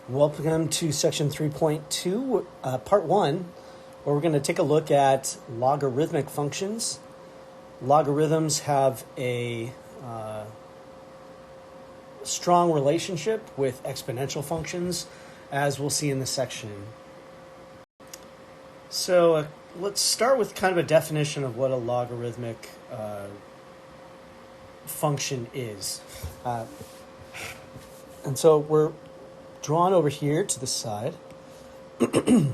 Welcome to section 3.2, part 1, where we're going to take a look at logarithmic functions. Logarithms have a strong relationship with exponential functions, as we'll see in this section. So let's start with kind of a definition of what a logarithmic function is. And so we're drawn over here to the side, where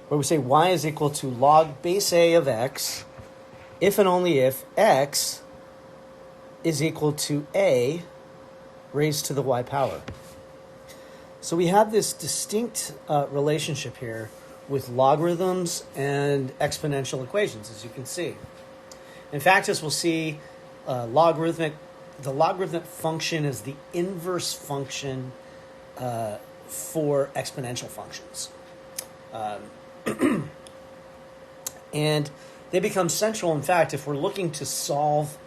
we say y is equal to log base a of x if and only if x is equal to a raised to the y power. So we have this distinct relationship here with logarithms and exponential equations, as you can see. In fact, as we'll see, the logarithmic function is the inverse function for exponential functions. And they become central. In fact, if we're looking to solve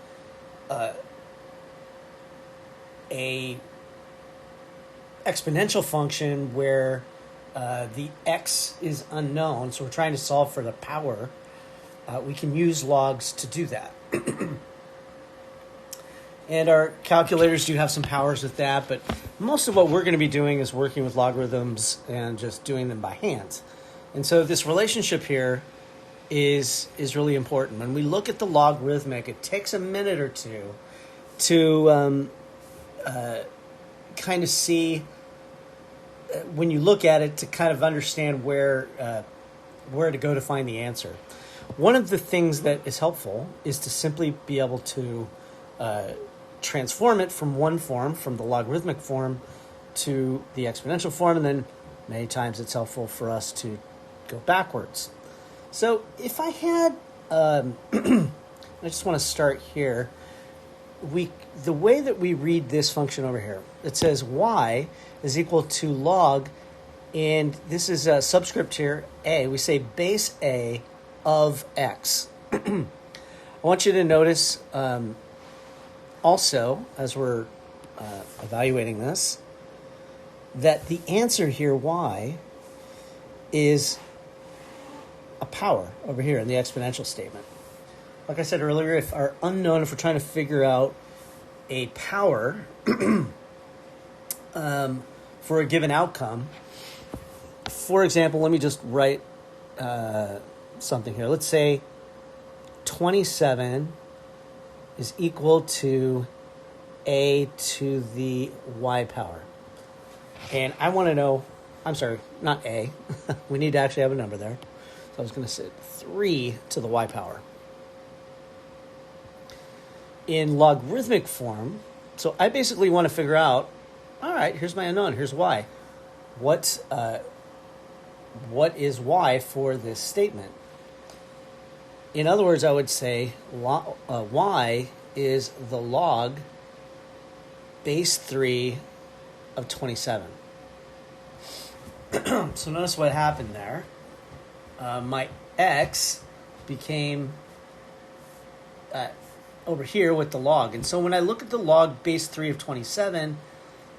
a exponential function where the x is unknown, so we're trying to solve for the power, we can use logs to do that. And our calculators do have some powers with that, but most of what we're going to be doing is working with logarithms and just doing them by hand. And so this relationship here is really important. When we look at the logarithmic, it takes a minute or two to kind of see, when you look at it, to kind of understand where to go to find the answer. One of the things that is helpful is to simply be able to transform it from one form, from the logarithmic form to the exponential form, and then many times it's helpful for us to go backwards. So if I had, I just want to start here. The way that we read this function over here, it says y is equal to log, and this is a subscript here, a. We say base a of x. I want you to notice also, as we're evaluating this, that the answer here, y, is a power over here in the exponential statement. Like I said earlier, if we're trying to figure out a power for a given outcome, for example, let me just write something here. Let's say 27 is equal to a to the y power. And I want to know, I'm sorry, not a. We need to actually have a number there. So I was going to say 3 to the y power. In logarithmic form, so I basically want to figure out, all right, here's my unknown, here's y. What is y for this statement? In other words, I would say y is the log base 3 of 27. So notice what happened there. My x became over here with the log. And so when I look at the log base 3 of 27,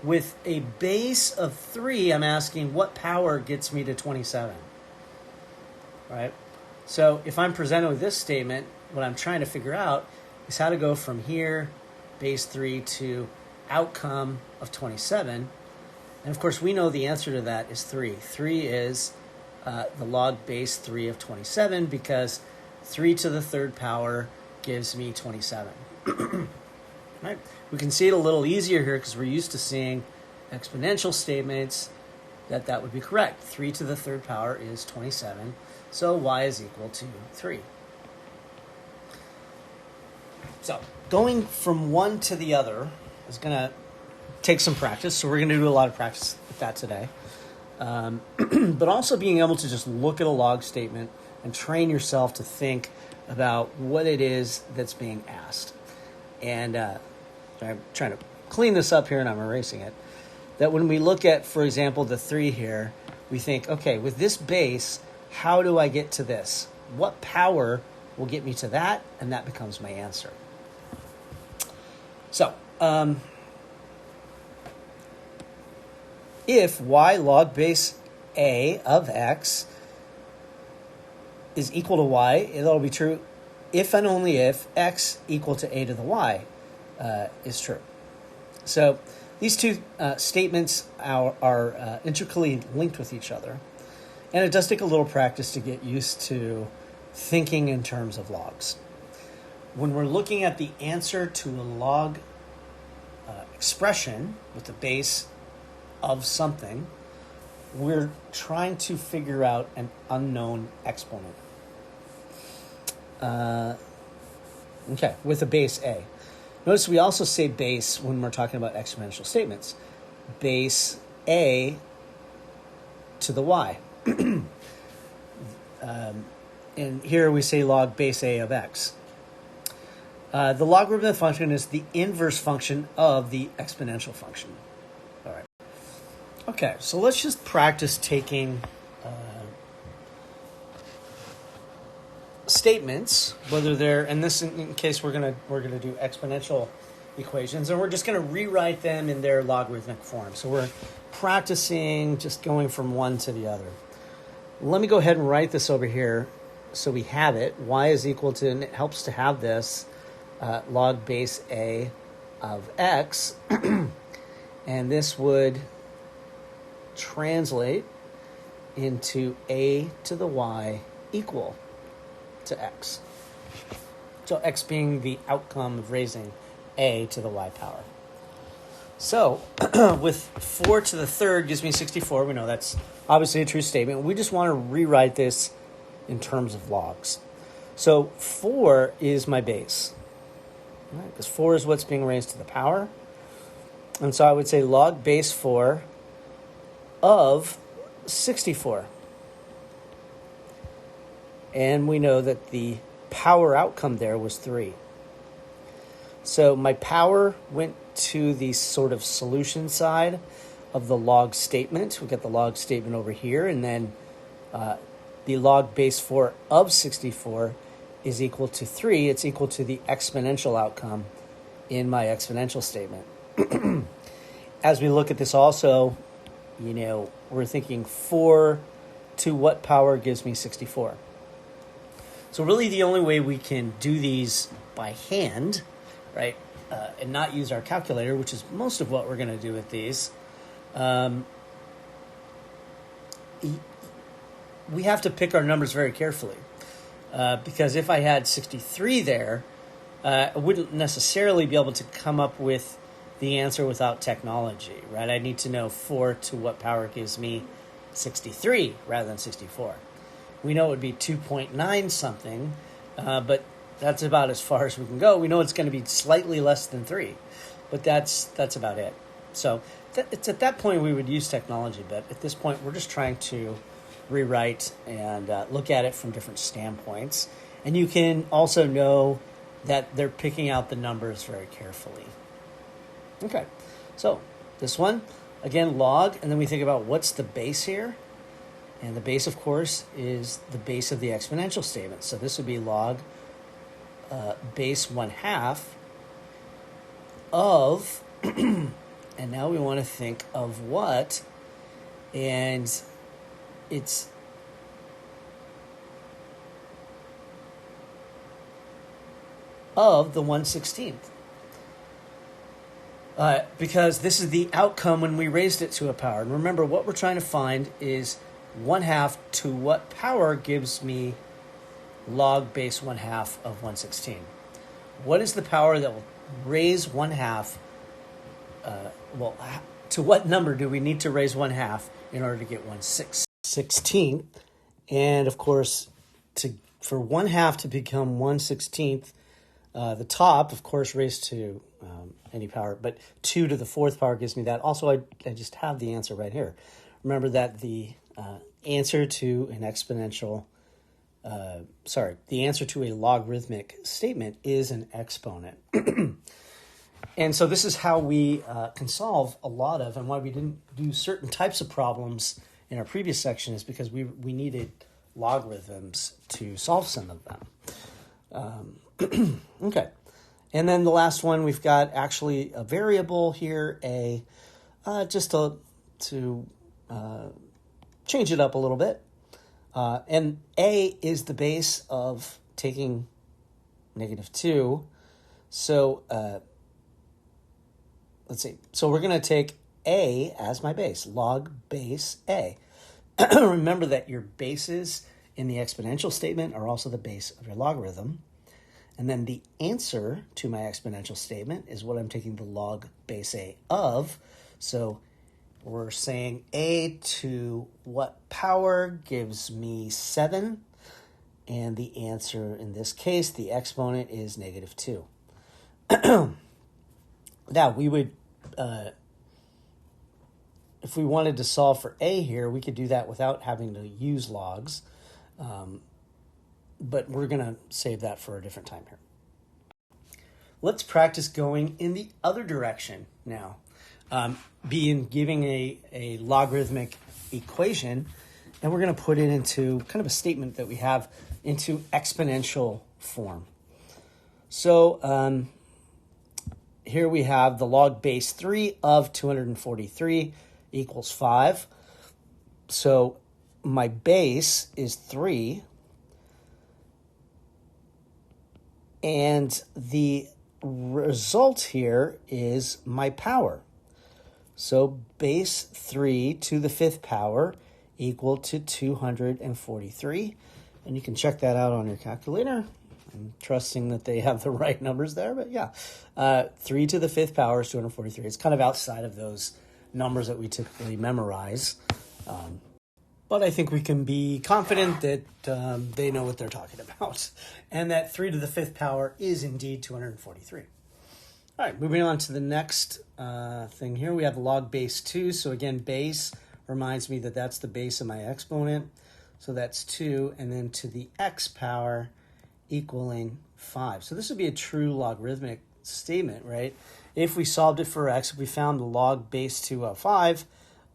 with a base of 3, I'm asking what power gets me to 27, right? So if I'm presented with this statement, what I'm trying to figure out is how to go from here, base 3, to outcome of 27. And of course, we know the answer to that is 3. 3 is the log base 3 of 27, because 3 to the third power gives me 27. Right? We can see it a little easier here because we're used to seeing exponential statements that would be correct. 3 to the third power is 27, so y is equal to 3. So going from one to the other is going to take some practice, so we're going to do a lot of practice with that today. But also being able to just look at a log statement and train yourself to think about what it is that's being asked. And I'm trying to clean this up here and I'm erasing it. That when we look at, for example, the 3 here, we think, okay, with this base, how do I get to this? What power will get me to that? And that becomes my answer. So if y log base a of x is equal to y, that'll be true if and only if x equal to a to the y is true. So these two statements are intricately linked with each other. And it does take a little practice to get used to thinking in terms of logs. When we're looking at the answer to a log expression with the base of something, we're trying to figure out an unknown exponent. Okay, with a base a. Notice we also say base when we're talking about exponential statements. Base a to the y. And here we say log base a of x. The logarithmic function is the inverse function of the exponential function. All right. Okay, so let's just practice taking statements, whether they're, and this in case we're gonna do exponential equations, and we're just gonna rewrite them in their logarithmic form. So we're practicing just going from one to the other. Let me go ahead and write this over here so we have it. Y is equal to, and it helps to have this, log base a of x. And this would translate into a to the y equal to x. So x being the outcome of raising a to the y power. So with 4 to the third gives me 64. We know that's obviously a true statement. We just want to rewrite this in terms of logs. So 4 is my base, right? Because 4 is what's being raised to the power. And so I would say log base 4 of 64. And we know that the power outcome there was 3. So my power went to the sort of solution side of the log statement. We got the log statement over here, and then the log base 4 of 64 is equal to 3. It's equal to the exponential outcome in my exponential statement. As we look at this also, we're thinking 4 to what power gives me 64? So really the only way we can do these by hand, right, and not use our calculator, which is most of what we're going to do with these, we have to pick our numbers very carefully. Because if I had 63 there, I wouldn't necessarily be able to come up with the answer without technology, right? I need to know 4 to what power gives me 63 rather than 64. We know it would be 2.9 something, but that's about as far as we can go. We know it's going to be slightly less than 3, but that's about it. So it's at that point we would use technology, but at this point we're just trying to rewrite and look at it from different standpoints. And you can also know that they're picking out the numbers very carefully. Okay, so this one, again, log, and then we think about what's the base here. And the base, of course, is the base of the exponential statement. So this would be log base 1/2 of, and now we want to think of what, and it's of the 1/16. Because this is the outcome when we raised it to a power. And remember, what we're trying to find is 1/2 to what power gives me log base 1/2 of 1/16. What is the power that will raise 1/2? To what number do we need to raise 1/2 in order to get 1/16? And of course, for 1/2 to become 1/16, the top, of course, raised to any power, but 2 to the 4th power gives me that. Also, I just have the answer right here. Remember that the answer to an exponential, the answer to a logarithmic statement is an exponent. And so this is how we can solve a lot of, and why we didn't do certain types of problems in our previous section is because we needed logarithms to solve some of them. Okay. And then the last one, we've got actually a variable here, just a to change it up a little bit. And a is the base of taking -2. So let's see. So we're going to take a as my base, log base a. Remember that your bases in the exponential statement are also the base of your logarithm. And then the answer to my exponential statement is what I'm taking the log base a of. So we're saying a to what power gives me 7. And the answer in this case, the exponent, is -2. Now, we would, if we wanted to solve for a here, we could do that without having to use logs. But we're going to save that for a different time here. Let's practice going in the other direction now. Giving a logarithmic equation, and we're going to put it into kind of a statement that we have into exponential form. So here we have the log base 3 of 243 equals 5. So my base is 3. And the result here is my power. So base 3 to the 5th power equal to 243. And you can check that out on your calculator. I'm trusting that they have the right numbers there, but yeah. 3 to the 5th power is 243. It's kind of outside of those numbers that we typically memorize. But I think we can be confident that they know what they're talking about. And that 3 to the 5th power is indeed 243. All right, moving on to the next thing here. We have log base 2. So again, base reminds me that that's the base of my exponent. So that's 2. And then to the x power equaling 5. So this would be a true logarithmic statement, right? If we solved it for x, if we found the log base 2 of 5,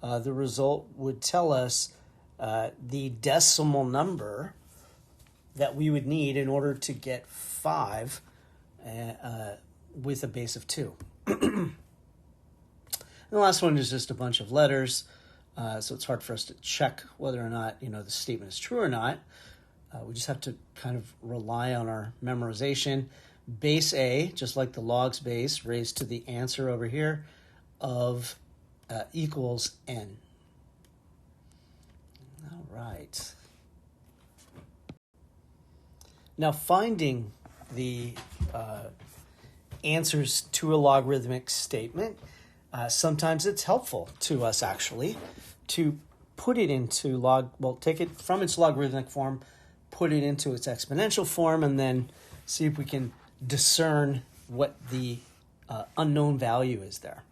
the result would tell us the decimal number that we would need in order to get 5 with a base of 2. And the last one is just a bunch of letters, so it's hard for us to check whether or not the statement is true or not. We just have to kind of rely on our memorization. Base a, just like the log's base, raised to the answer over here of equals n. All right. Now, finding the answers to a logarithmic statement, sometimes it's helpful to us, actually, to put it into take it from its logarithmic form, put it into its exponential form, and then see if we can discern what the unknown value is there.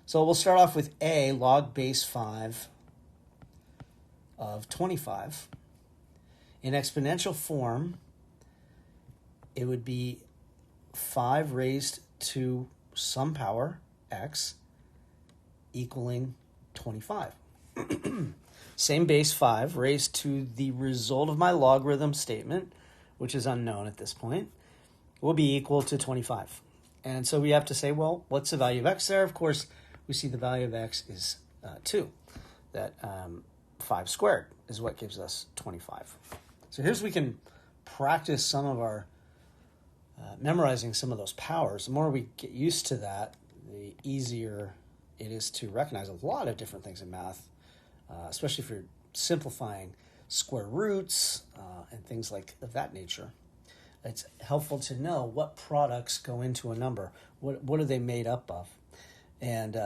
So we'll start off with a, log base 5 of 25. In exponential form, it would be 5 raised to some power, x, equaling 25. Same base 5 raised to the result of my logarithm statement, which is unknown at this point, will be equal to 25. And so we have to say, well, what's the value of x there? Of course, we see the value of x is 2. That 5 squared is what gives us 25. So here's we can practice some of our memorizing some of those powers. The more we get used to that, the easier it is to recognize a lot of different things in math, especially if you're simplifying square roots and things of that nature. It's helpful to know what products go into a number. What are they made up of? And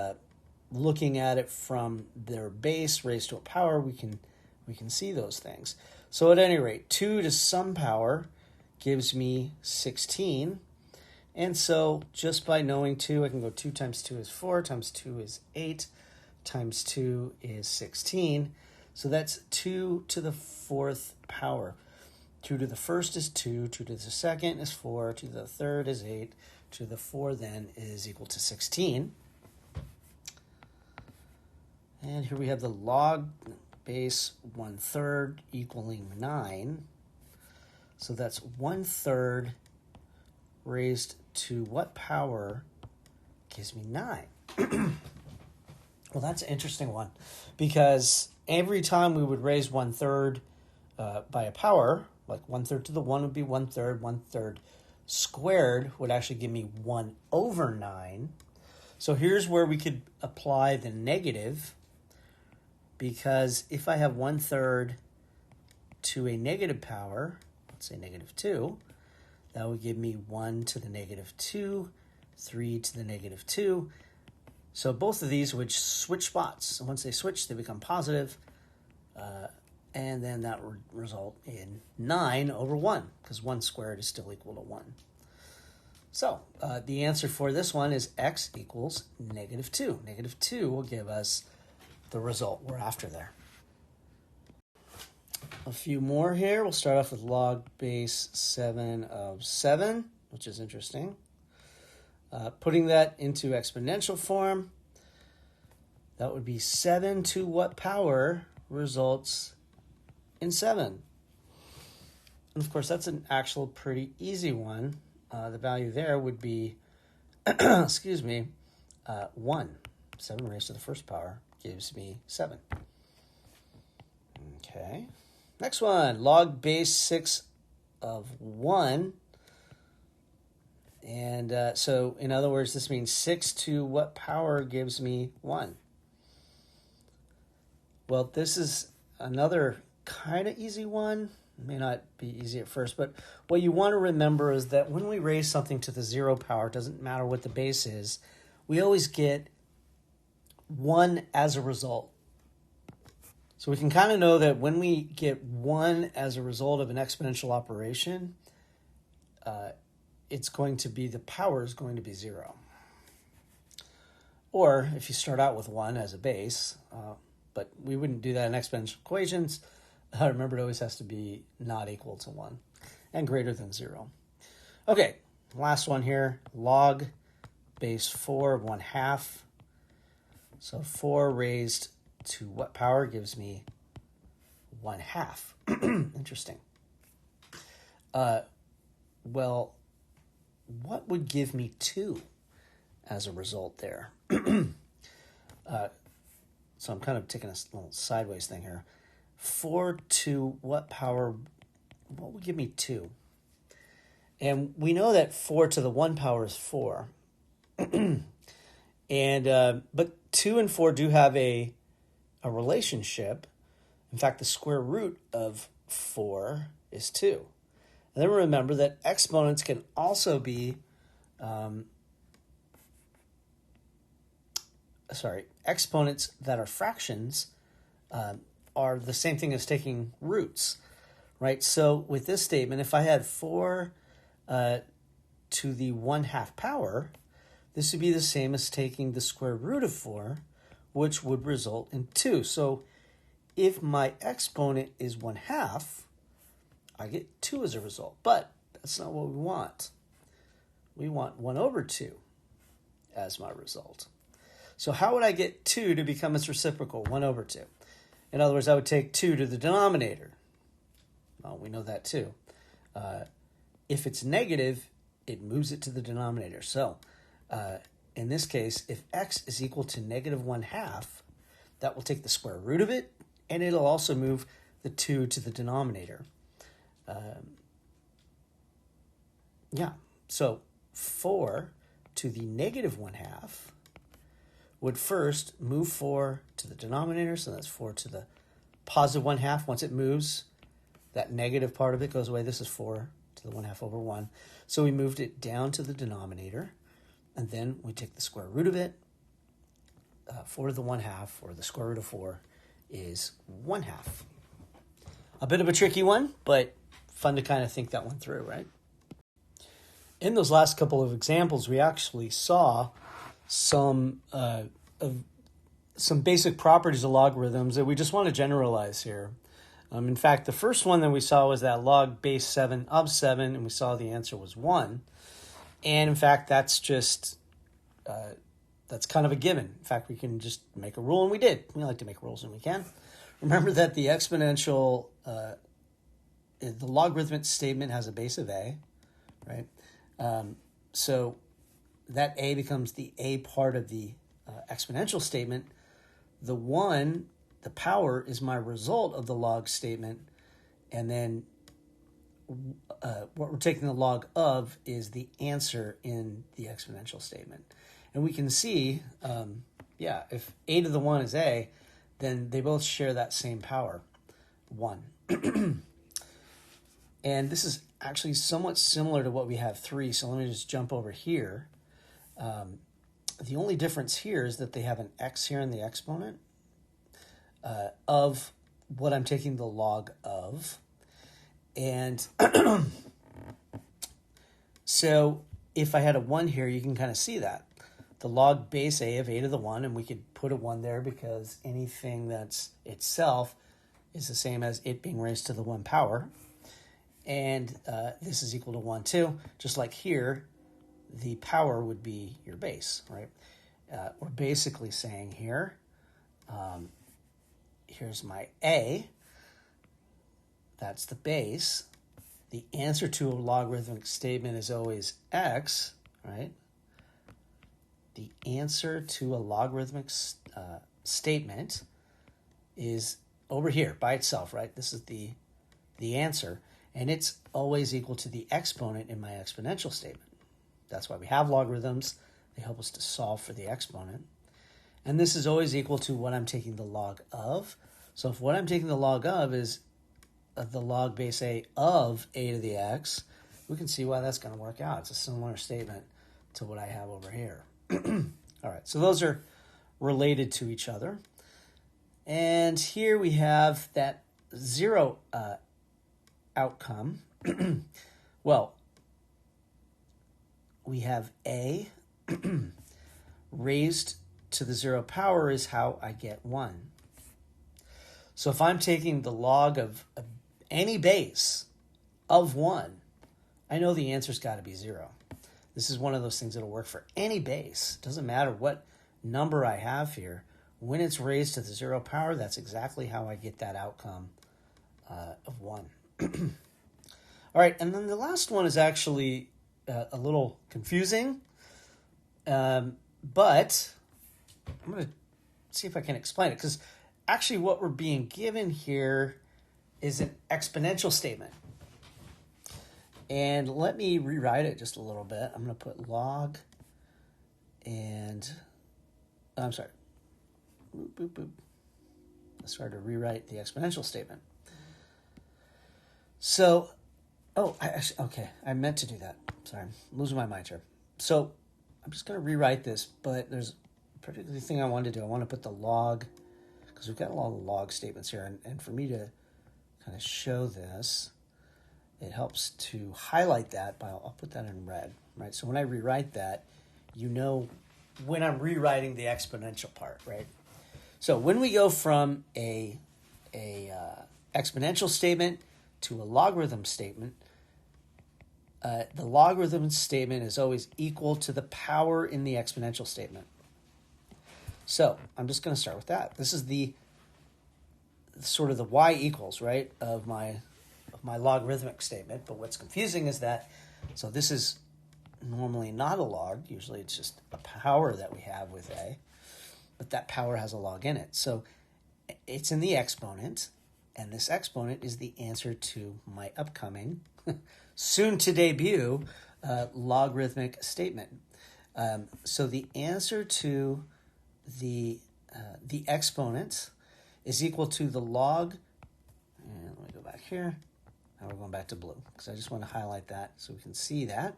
looking at it from their base raised to a power, we can see those things. So at any rate, 2 to some power gives me 16. And so just by knowing 2, I can go 2 times 2 is 4, times 2 is 8, times 2 is 16. So that's 2 to the 4th power. 2 to the 1st is 2, 2 to the 2nd is 4, 2 to the 3rd is 8, 2 to the 4 then is equal to 16. And here we have the log base 1/3 equaling 9. So that's 1/3 raised to what power gives me 9? Well, that's an interesting one, because every time we would raise 1/3 by a power, like 1/3 to the 1 would be 1/3, 1/3 squared would actually give me 1/9. So here's where we could apply the negative, because if I have 1/3 to a negative power, let's say -2, that would give me 1 to the -2, 3 to the -2. So both of these would switch spots. And once they switch, they become positive. And then that would result in 9/1, because 1 squared is still equal to 1. So the answer for this one is x equals -2. -2 will give us the result we're after there. A few more here. We'll start off with log base 7 of 7, which is interesting. Putting that into exponential form, that would be 7 to what power results in 7? And of course, that's an actual pretty easy one. The value there would be, 1. 7 raised to the first power gives me 7. Okay. Next one, log base 6 of 1. And so, in other words, this means 6 to what power gives me 1? Well, this is another kind of easy one. It may not be easy at first, but what you want to remember is that when we raise something to the 0 power, it doesn't matter what the base is, we always get 1 as a result. So we can kind of know that when we get 1 as a result of an exponential operation, it's going to be, the power is going to be 0. Or if you start out with 1 as a base, but we wouldn't do that in exponential equations. Remember, it always has to be not equal to 1 and greater than 0. Okay, last one here, log base 4 of 1/2. So 4 raised to what power gives me 1/2. Interesting. Well, what would give me 2 as a result there? So I'm kind of taking a little sideways thing here. 4 to what power? What would give me 2? And we know that 4 to the 1 power is 4. And but 2 and 4 do have a relationship. In fact, the square root of 4 is 2. And then remember that exponents can also be, exponents that are fractions are the same thing as taking roots, right? So with this statement, if I had 4 to the 1/2 power, this would be the same as taking the square root of 4, which would result in 2. So if my exponent is 1/2, I get 2 as a result. But that's not what we want. We want 1/2 as my result. So how would I get 2 to become its reciprocal, 1/2? In other words, I would take 2 to the denominator. Well, we know that too. If it's negative, it moves it to the denominator. So in this case, if x is equal to -1/2, that will take the square root of it, and it'll also move the 2 to the denominator. So 4 to the -1/2 would first move 4 to the denominator, so that's 4 to the positive 1/2. Once it moves, that negative part of it goes away. This is 4 to the 1/2 over 1. So we moved it down to the denominator, and then we take the square root of it. 4 to the 1/2, or the square root of 4, is 1/2. A bit of a tricky one, but fun to kind of think that one through, right? In those last couple of examples, we actually saw some basic properties of logarithms that we just want to generalize here. In fact, the first one that we saw was that log base 7 of 7, and we saw the answer was 1. And in fact, that's just, that's kind of a given. In fact, we can just make a rule, and we did. We like to make rules when we can. Remember that the exponential, the logarithmic statement has a base of a, right? So that a becomes the a part of the exponential statement. the 1, the power, is my result of the log statement, and then what we're taking the log of is the answer in the exponential statement. And we can see, if a to the 1 is a, then they both share that same power, 1. And this is actually somewhat similar to what we have 3, so let me just jump over here. The only difference here is that they have an x here in the exponent of what I'm taking the log of. And so if I had a 1 here, you can kind of see that. The log base a of a to the 1, and we could put a 1 there because anything that's itself is the same as it being raised to the 1 power. And this is equal to 1 too. Just like here, the power would be your base, right? We're basically saying here, here's my a. That's the base. The answer to a logarithmic statement is always x, right? The answer to a logarithmic statement is over here by itself, right? This is the answer, and it's always equal to the exponent in my exponential statement. That's why we have logarithms. They help us to solve for the exponent. And this is always equal to what I'm taking the log of. So if what I'm taking the log of is the log base a of a to the x, we can see why that's going to work out. It's a similar statement to what I have over here. All right, so those are related to each other. And here we have that 0 outcome. Well, we have a raised to the 0 power is how I get 1. So if I'm taking the log of any base of 1, I know the answer's got to be 0. This is one of those things that'll work for any base. Doesn't matter what number I have here. When it's raised to the 0 power, that's exactly how I get that outcome of 1. All right, and then the last one is actually a little confusing, but I'm going to see if I can explain it, because actually what we're being given here is an exponential statement. And let me rewrite it just a little bit. I'm going to put log and, I'm sorry, boop, boop, boop. Let's try to rewrite the exponential statement. So, I meant to do that. Sorry, I'm losing my mind here. So I'm just going to rewrite this, but there's a particular thing I want to do. I want to put the log, because we've got a lot of log statements here, and for me to kind of show this, it helps to highlight that, but I'll put that in red, right? So when I rewrite that, you know when I'm rewriting the exponential part, right? So when we go from a exponential statement to a logarithm statement, the logarithm statement is always equal to the power in the exponential statement. So I'm just going to start with that. This is the sort of the y equals, right, of my logarithmic statement. But what's confusing is that, so this is normally not a log. Usually it's just a power that we have with a, but that power has a log in it. So it's in the exponent, and this exponent is the answer to my upcoming, soon to debut, logarithmic statement. So the answer to the exponent is equal to the log, and let me go back here. Now we're going back to blue, because I just want to highlight that so we can see that.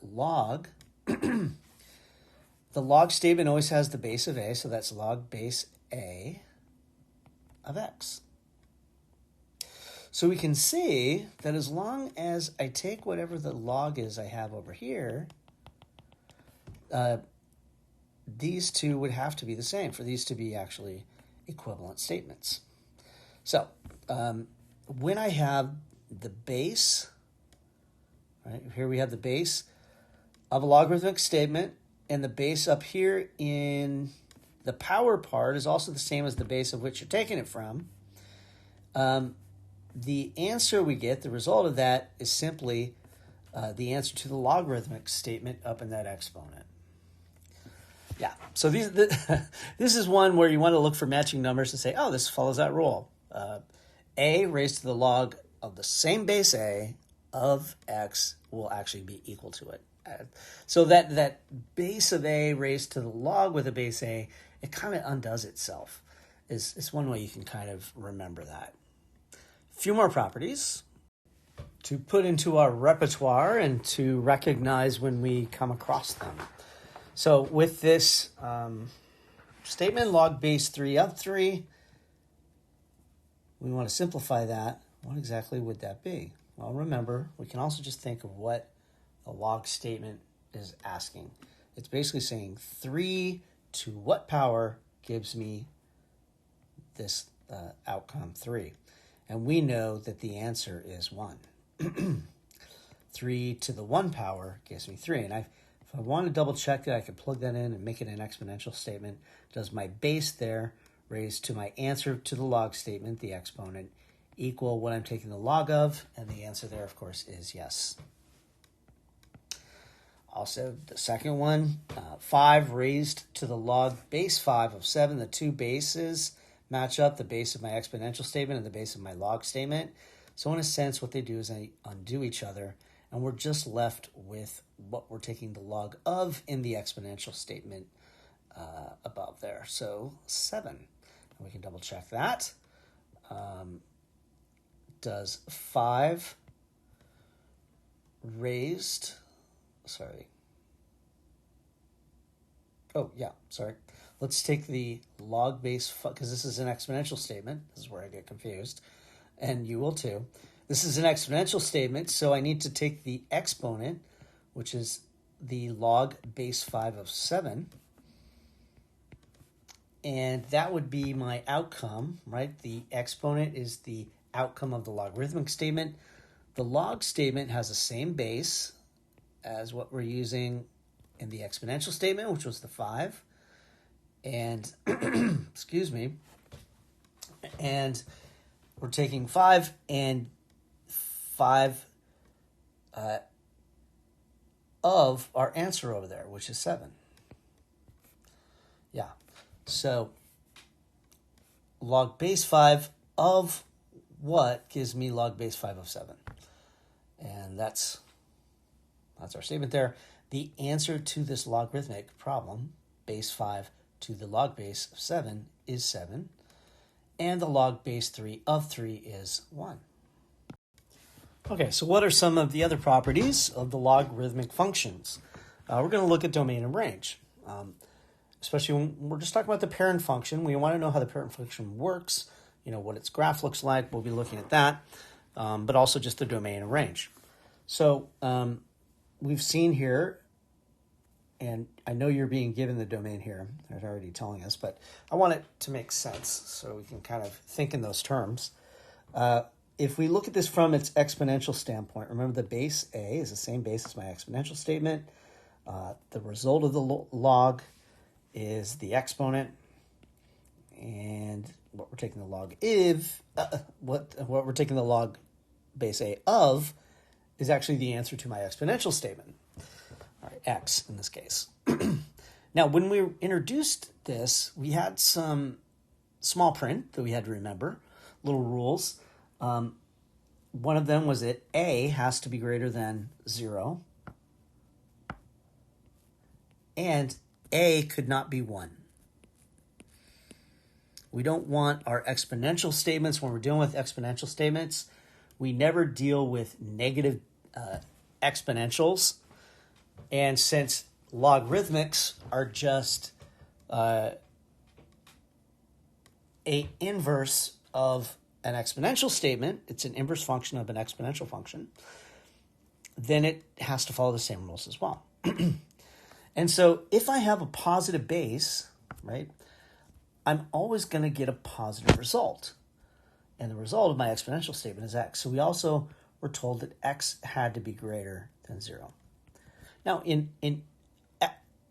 Log, the log statement always has the base of a, so that's log base a of x. So we can see that as long as I take whatever the log is I have over here, these two would have to be the same for these to be actually equivalent statements. So when I have the base, right, here we have the base of a logarithmic statement, and the base up here in the power part is also the same as the base of which you're taking it from. The answer we get, the result of that, is simply the answer to the logarithmic statement up in that exponent. Yeah, so this is one where you want to look for matching numbers and say, oh, this follows that rule. A raised to the log of the same base A of x will actually be equal to it. So that base of A raised to the log with a base A, it kind of undoes itself. Is one way you can kind of remember that. A few more properties to put into our repertoire and to recognize when we come across them. So with this statement, log base 3 of 3, we want to simplify that. What exactly would that be? Well, remember, we can also just think of what a log statement is asking. It's basically saying 3 to what power gives me this outcome 3. And we know that the answer is 1. 3 to the 1 power gives me 3. And if I want to double check that, I can plug that in and make it an exponential statement. Does my base there raised to my answer to the log statement, the exponent, equal what I'm taking the log of? And the answer there, of course, is yes. Also, the second one, 5 raised to the log base 5 of 7. The two bases match up, the base of my exponential statement and the base of my log statement. So in a sense, what they do is they undo each other, and we're just left with what we're taking the log of in the exponential statement above there. So 7. And we can double check that. Does 5 raised... Sorry. Oh, yeah, sorry. Let's take the log base, because this is an exponential statement. This is where I get confused, and you will too. This is an exponential statement, so I need to take the exponent, which is the log base 5 of 7, and that would be my outcome, right? The exponent is the outcome of the logarithmic statement. The log statement has the same base as what we're using in the exponential statement, which was the 5. And, excuse me, and we're taking 5 and 5 of our answer over there, which is 7. Yeah, so log base 5 of what gives me log base 5 of 7. And that's our statement there. The answer to this logarithmic problem, base 5 to the log base of 7, is 7. And the log base 3 of 3 is 1. Okay, so what are some of the other properties of the logarithmic functions? We're going to look at domain and range. Especially when we're just talking about the parent function. We want to know how the parent function works, what its graph looks like. We'll be looking at that, but also just the domain and range. So we've seen here, and I know you're being given the domain here. They're already telling us, but I want it to make sense so we can kind of think in those terms. If we look at this from its exponential standpoint, remember the base A is the same base as my exponential statement. The result of the log is the exponent, and what we're taking the log what we're taking the log base A of is actually the answer to my exponential statement. All right, x in this case. Now, when we introduced this, we had some small print that we had to remember, little rules. One of them was that A has to be greater than 0, and A could not be 1. We don't want our exponential statements, when we're dealing with exponential statements, we never deal with negative exponentials. And since logarithmics are just a inverse of an exponential statement, it's an inverse function of an exponential function, then it has to follow the same rules as well. And so if I have a positive base, right, I'm always going to get a positive result. And the result of my exponential statement is x. So we also were told that x had to be greater than 0. Now, in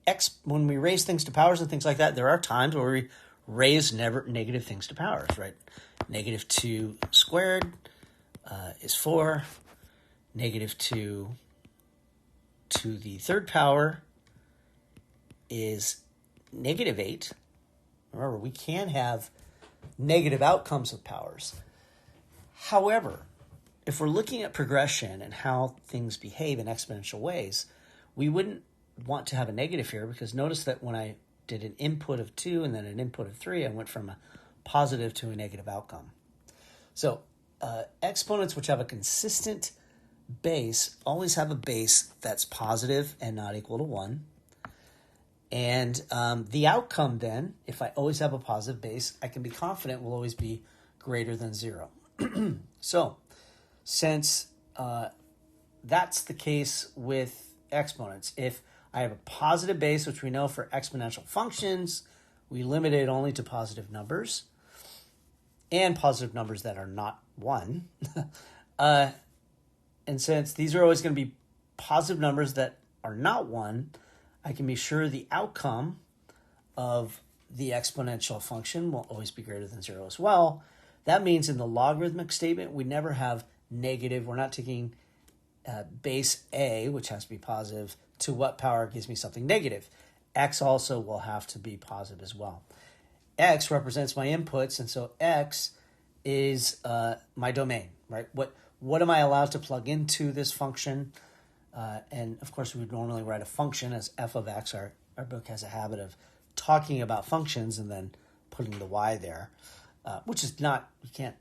x, when we raise things to powers and things like that, there are times where we raise negative things to powers, right? Negative 2 squared is 4. Negative 2 to the third power is negative 8. Remember, we can have negative outcomes of powers. However, if we're looking at progression and how things behave in exponential ways, we wouldn't want to have a negative here, because notice that when I did an input of 2 and then an input of 3, I went from a positive to a negative outcome. So exponents which have a consistent base always have a base that's positive and not equal to 1. And the outcome then, if I always have a positive base, I can be confident will always be greater than 0. So since that's the case with exponents, if I have a positive base, which we know for exponential functions, we limit it only to positive numbers and positive numbers that are not 1. And since these are always going to be positive numbers that are not 1, I can be sure the outcome of the exponential function will always be greater than 0 as well. That means in the logarithmic statement, we never have negative. We're not taking base a, which has to be positive, to what power gives me something negative. X also will have to be positive as well. X represents my inputs, and so X is my domain, right? What am I allowed to plug into this function? And of course, we would normally write a function as f of x. Our book has a habit of talking about functions and then putting the y there, which is not, you can't,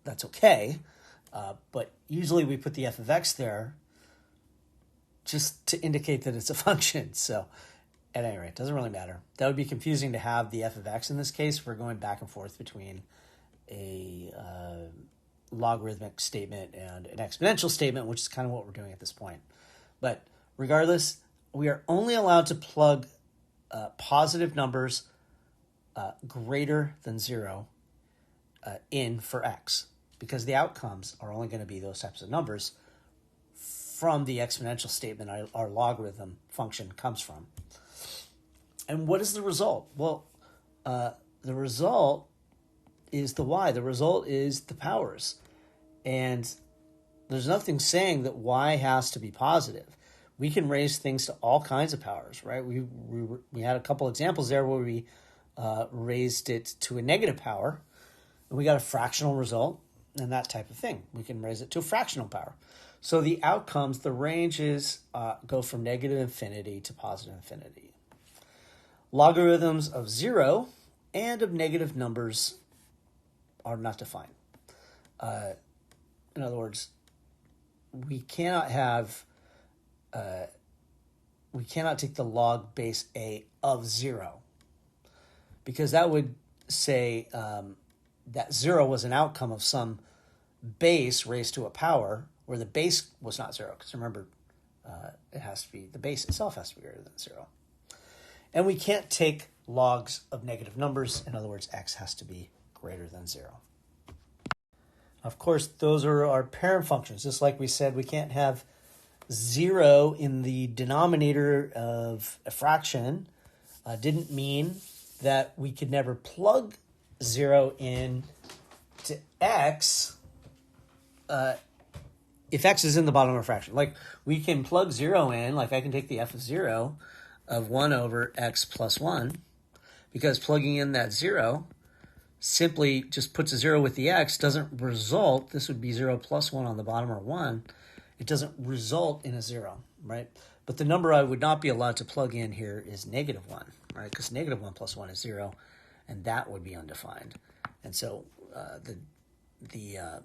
that's okay. But usually we put the f of x there just to indicate that it's a function. So at any rate, it doesn't really matter. That would be confusing to have the f of x in this case. We're going back and forth between a logarithmic statement and an exponential statement, which is kind of what we're doing at this point. But regardless, we are only allowed to plug positive numbers greater than 0 in for x, because the outcomes are only going to be those types of numbers from the exponential statement our logarithm function comes from. And what is the result? Well, the result is the y. The result is the powers. And there's nothing saying that y has to be positive. We can raise things to all kinds of powers, right? We had a couple examples there where we raised it to a negative power, and we got a fractional result, and that type of thing. We can raise it to a fractional power. So the outcomes, the ranges go from negative infinity to positive infinity. Logarithms of 0 and of negative numbers are not defined. In other words, we cannot take the log base a of 0, because that would say that 0 was an outcome of some base raised to a power where the base was not 0. Because remember, it has to be, the base itself has to be greater than 0. And we can't take logs of negative numbers. In other words, x has to be greater than 0. Of course, those are our parent functions. Just like we said, we can't have 0 in the denominator of a fraction. Didn't mean that we could never plug 0 in to x if x is in the bottom of a fraction. Like, we can plug 0 in, like I can take the f of 0 of 1 over x plus 1, because plugging in that 0 simply just puts a 0 with the x, doesn't result, this would be 0 plus 1 on the bottom, or 1. It doesn't result in a 0, right? But the number I would not be allowed to plug in here is negative 1, right? Because negative 1 plus 1 is 0, and that would be undefined. And so the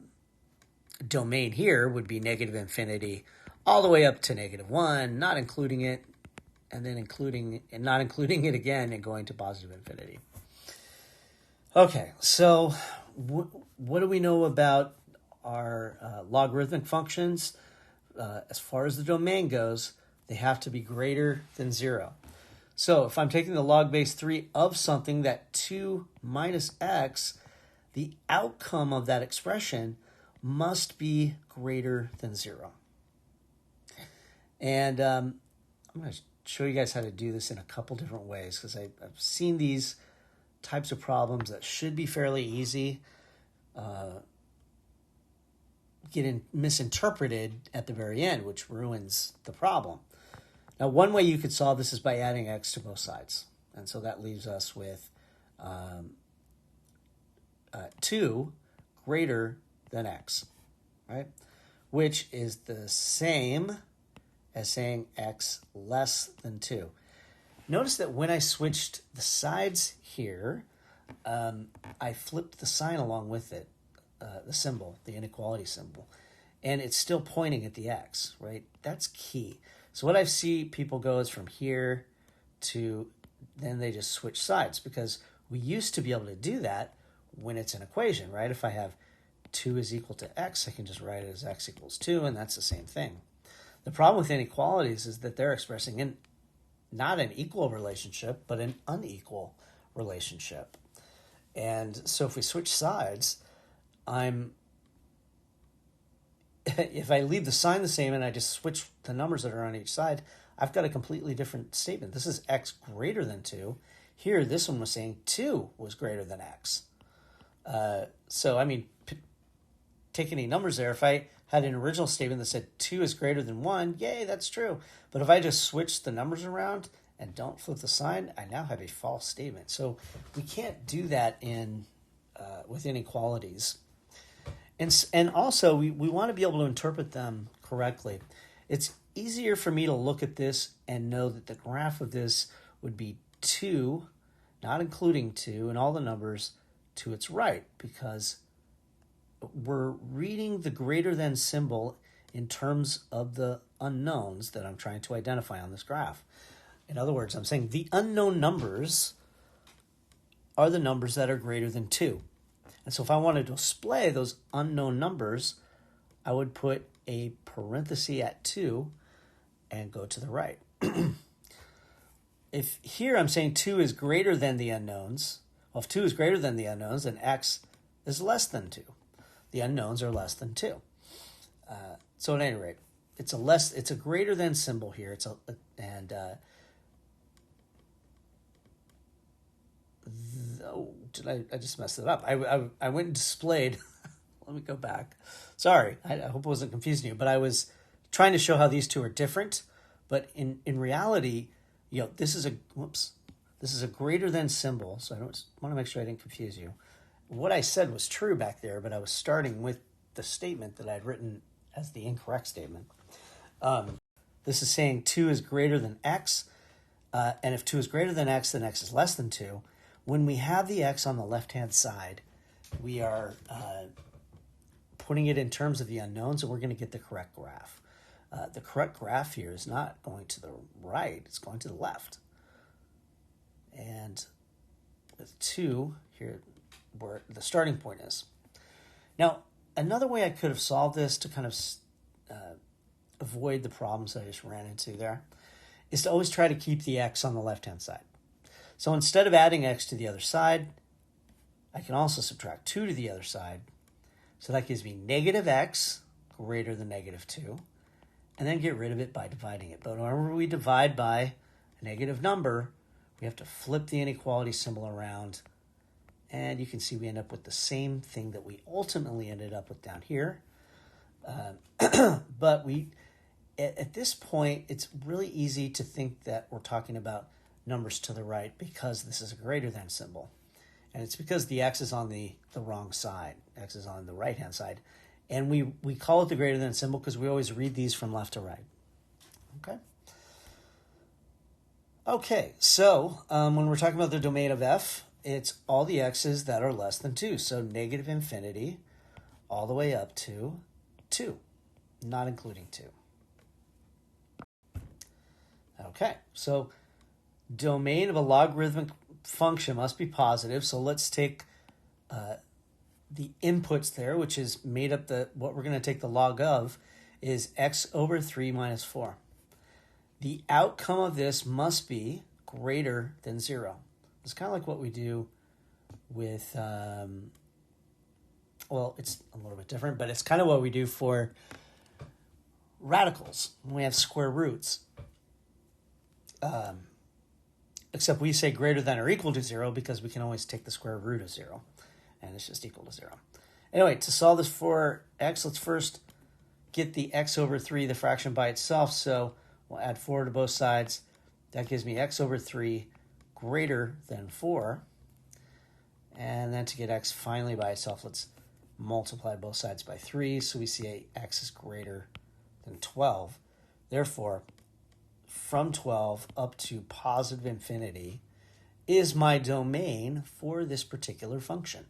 domain here would be negative infinity all the way up to negative 1, not including it, and then not including it again and going to positive infinity. Okay, so what do we know about our logarithmic functions? As far as the domain goes, they have to be greater than 0. So if I'm taking the log base 3 of something, that 2 minus x, the outcome of that expression must be greater than 0. And I'm going to show you guys how to do this in a couple different ways, because I've seen these types of problems that should be fairly easy get misinterpreted at the very end, which ruins the problem. Now, one way you could solve this is by adding x to both sides. And so that leaves us with 2 greater than x, right? Which is the same as saying x less than 2. Notice that when I switched the sides here, I flipped the sign along with it, the symbol, the inequality symbol, and it's still pointing at the x, right? That's key. So what I see people go is from here to, then they just switch sides, because we used to be able to do that when it's an equation, right? If I have 2 is equal to x, I can just write it as x equals 2, and that's the same thing. The problem with inequalities is that they're expressing not an equal relationship, but an unequal relationship. And so if we switch sides, if I leave the sign the same and I just switch the numbers that are on each side, I've got a completely different statement. This is x greater than 2. Here, this one was saying 2 was greater than x. So, I mean, take any numbers there. If I had an original statement that said 2 is greater than 1, yay, that's true. But if I just switch the numbers around and don't flip the sign, I now have a false statement. So we can't do that with inequalities. And also, we want to be able to interpret them correctly. It's easier for me to look at this and know that the graph of this would be 2, not including 2, and all the numbers to its right, because we're reading the greater than symbol in terms of the unknowns that I'm trying to identify on this graph. In other words, I'm saying the unknown numbers are the numbers that are greater than 2. And so if I wanted to display those unknown numbers, I would put a parenthesis at 2 and go to the right. If here I'm saying 2 is greater than the unknowns, well, if 2 is greater than the unknowns, then x is less than 2. The unknowns are less than 2. So at any rate, it's a greater than symbol here. I just messed it up. I went and displayed. Let me go back. Sorry, I hope it wasn't confusing you, but I was trying to show how these two are different. But in reality, this is a greater than symbol. So I don't want to make sure I didn't confuse you. What I said was true back there, but I was starting with the statement that I'd written as the incorrect statement. This is saying 2 is greater than x, and if 2 is greater than x, then x is less than 2. When we have the x on the left-hand side, we are putting it in terms of the unknowns, and we're going to get the correct graph. The correct graph here is not going to the right, it's going to the left. And with 2 here, where the starting point is. Now, another way I could have solved this to kind of avoid the problems that I just ran into there is to always try to keep the x on the left-hand side. So instead of adding x to the other side, I can also subtract 2 to the other side. So that gives me negative x greater than negative 2, and then get rid of it by dividing it. But whenever we divide by a negative number, we have to flip the inequality symbol around, and you can see we end up with the same thing that we ultimately ended up with down here. But at this point, it's really easy to think that we're talking about numbers to the right because this is a greater than symbol. And it's because the x is on the wrong side. X is on the right-hand side. And we call it the greater than symbol because we always read these from left to right. Okay, so when we're talking about the domain of f, it's all the x's that are less than 2. So negative infinity all the way up to 2, not including 2. Okay, so domain of a logarithmic function must be positive. So let's take the inputs there, which is made up what we're going to take the log of is x over 3 minus 4. The outcome of this must be greater than 0. It's kind of like what we do with, well, it's a little bit different, but it's kind of what we do for radicals when we have square roots. Except we say greater than or equal to 0 because we can always take the square root of 0, and it's just equal to 0. Anyway, to solve this for x, let's first get the x over 3, the fraction by itself. So we'll add 4 to both sides. That gives me x over 3 greater than 4. And then to get x finally by itself, let's multiply both sides by 3. So we see x is greater than 12. Therefore, from 12 up to positive infinity is my domain for this particular function.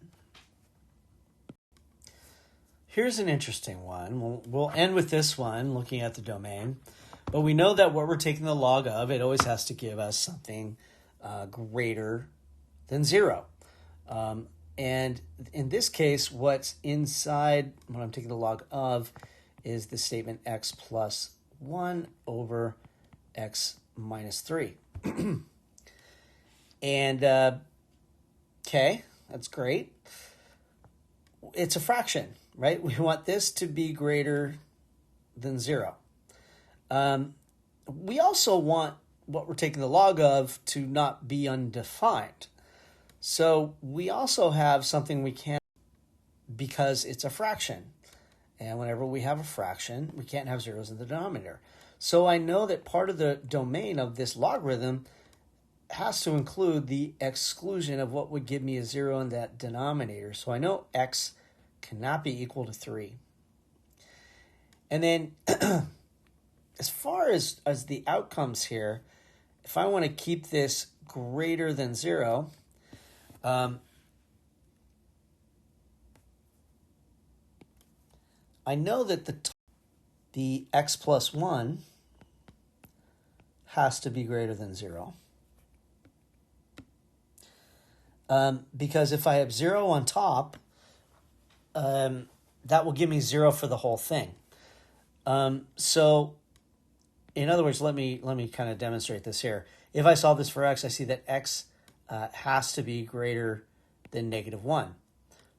Here's an interesting one. We'll end with this one, looking at the domain. But we know that what we're taking the log of, it always has to give us something greater than 0. And in this case, what's inside what I'm taking the log of is the statement x plus 1 over x minus 3. And, okay, that's great. It's a fraction, right? We want this to be greater than 0. We also want what we're taking the log of to not be undefined. So we also have something we can't, because it's a fraction. And whenever we have a fraction, we can't have zeros in the denominator. So I know that part of the domain of this logarithm has to include the exclusion of what would give me a 0 in that denominator. So I know x cannot be equal to 3. And then as far as the outcomes here, if I want to keep this greater than 0, I know that the x plus 1 has to be greater than 0. Because if I have 0 on top, that will give me 0 for the whole thing. So in other words, let me kind of demonstrate this here. If I solve this for x, I see that x has to be greater than -1.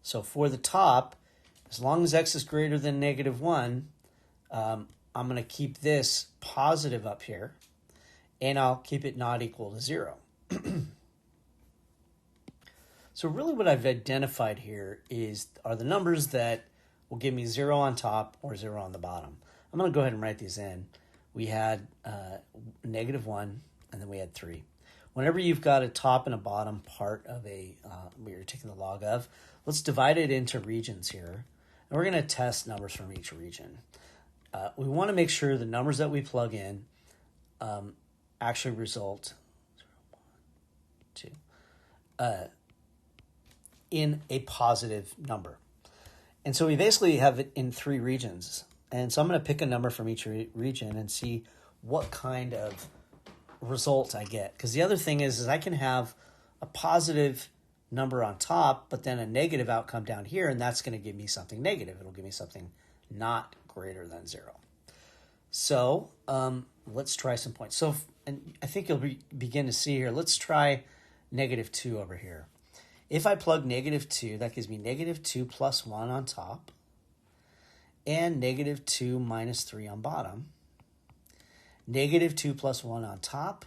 So for the top, as long as x is greater than -1, I'm going to keep this positive up here, and I'll keep it not equal to 0. So really what I've identified here are the numbers that will give me 0 on top or 0 on the bottom. I'm going to go ahead and write these in. We had -1, and then we had 3. Whenever you've got a top and a bottom part of where you're taking the log of, let's divide it into regions here. And we're going to test numbers from each region. We want to make sure the numbers that we plug in actually result 0, 1, 2, in a positive number. And so we basically have it in 3 regions. And so I'm going to pick a number from each region and see what kind of result I get. Because the other thing is I can have a positive number on top, but then a negative outcome down here, and that's going to give me something negative. It'll give me something not greater than 0. So let's try some points. So, and I think you'll begin to see here, let's try -2 over here. If I plug -2, that gives me -2 plus 1 on top, and -2 minus 3 on bottom. -2 plus 1 on top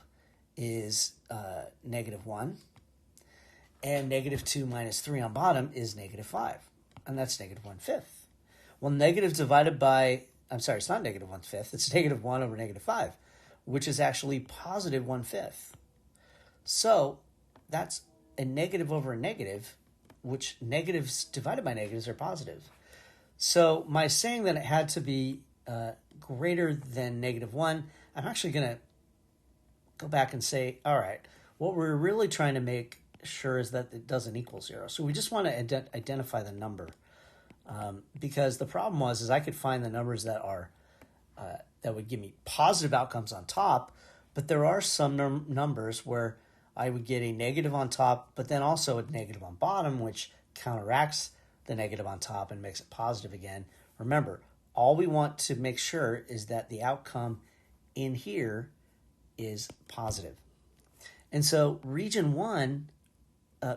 is -1, and -2 minus 3 on bottom is -5, and that's -1/5. Well, negative divided by, I'm sorry, it's not -1/5, it's -1 over -5, which is actually positive 1/5. So that's a negative over a negative, which negatives divided by negatives are positive. So my saying that it had to be greater than -1, I'm actually going to go back and say, all right, what we're really trying to make sure is that it doesn't equal 0. So we just want to identify the number. Because the problem is I could find the numbers that are that would give me positive outcomes on top, but there are some numbers where I would get a negative on top, but then also a negative on bottom, which counteracts the negative on top and makes it positive again. Remember, all we want to make sure is that the outcome in here is positive. And so region 1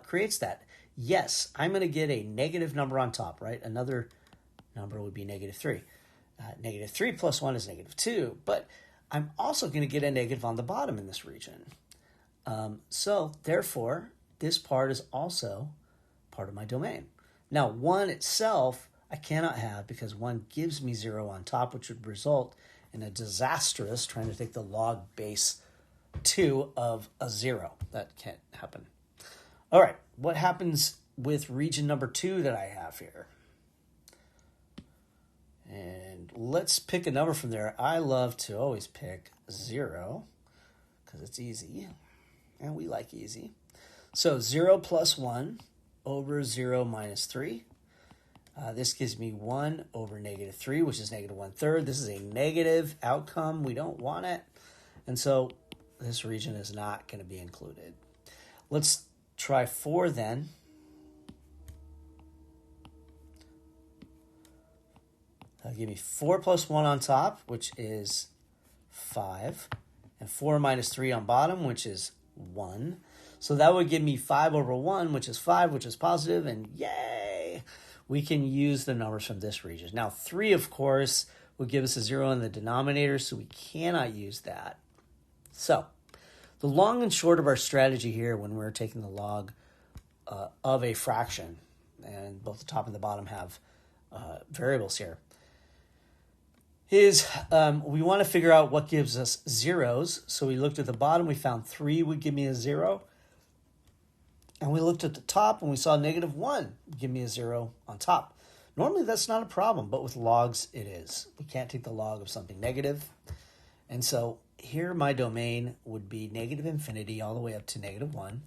creates that. Yes, I'm going to get a negative number on top, right? Another number would be -3. -3 plus 1 is -2, but I'm also going to get a negative on the bottom in this region. So therefore, this part is also part of my domain. Now, 1 itself, I cannot have because 1 gives me 0 on top, which would result in a disastrous trying to take the log base 2 of a 0. That can't happen. All right, what happens with region number 2 that I have here? And let's pick a number from there. I love to always pick 0 because it's easy, and we like easy. So 0 plus 1 over 0 minus 3. This gives me 1 over negative 3, which is negative 1/3. This is a negative outcome. We don't want it. And so this region is not going to be included. Let's try 4 then. That'll give me 4 plus 1 on top, which is 5. And 4 minus 3 on bottom, which is 1. So that would give me 5 over 1, which is 5, which is positive, and yay! We can use the numbers from this region. Now, 3, of course, would give us a 0 in the denominator, so we cannot use that. So, the long and short of our strategy here when we're taking the log of a fraction, and both the top and the bottom have variables here, is we want to figure out what gives us zeros. So we looked at the bottom, we found 3 would give me a 0. And we looked at the top and we saw negative 1 give me a 0 on top. Normally that's not a problem, but with logs it is. We can't take the log of something negative. And so here my domain would be negative infinity all the way up to negative 1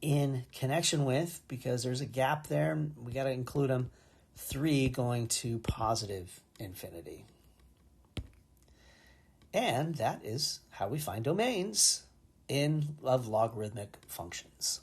in connection with, because there's a gap there, we got to include them, 3 going to positive infinity. And that is how we find domains of logarithmic functions.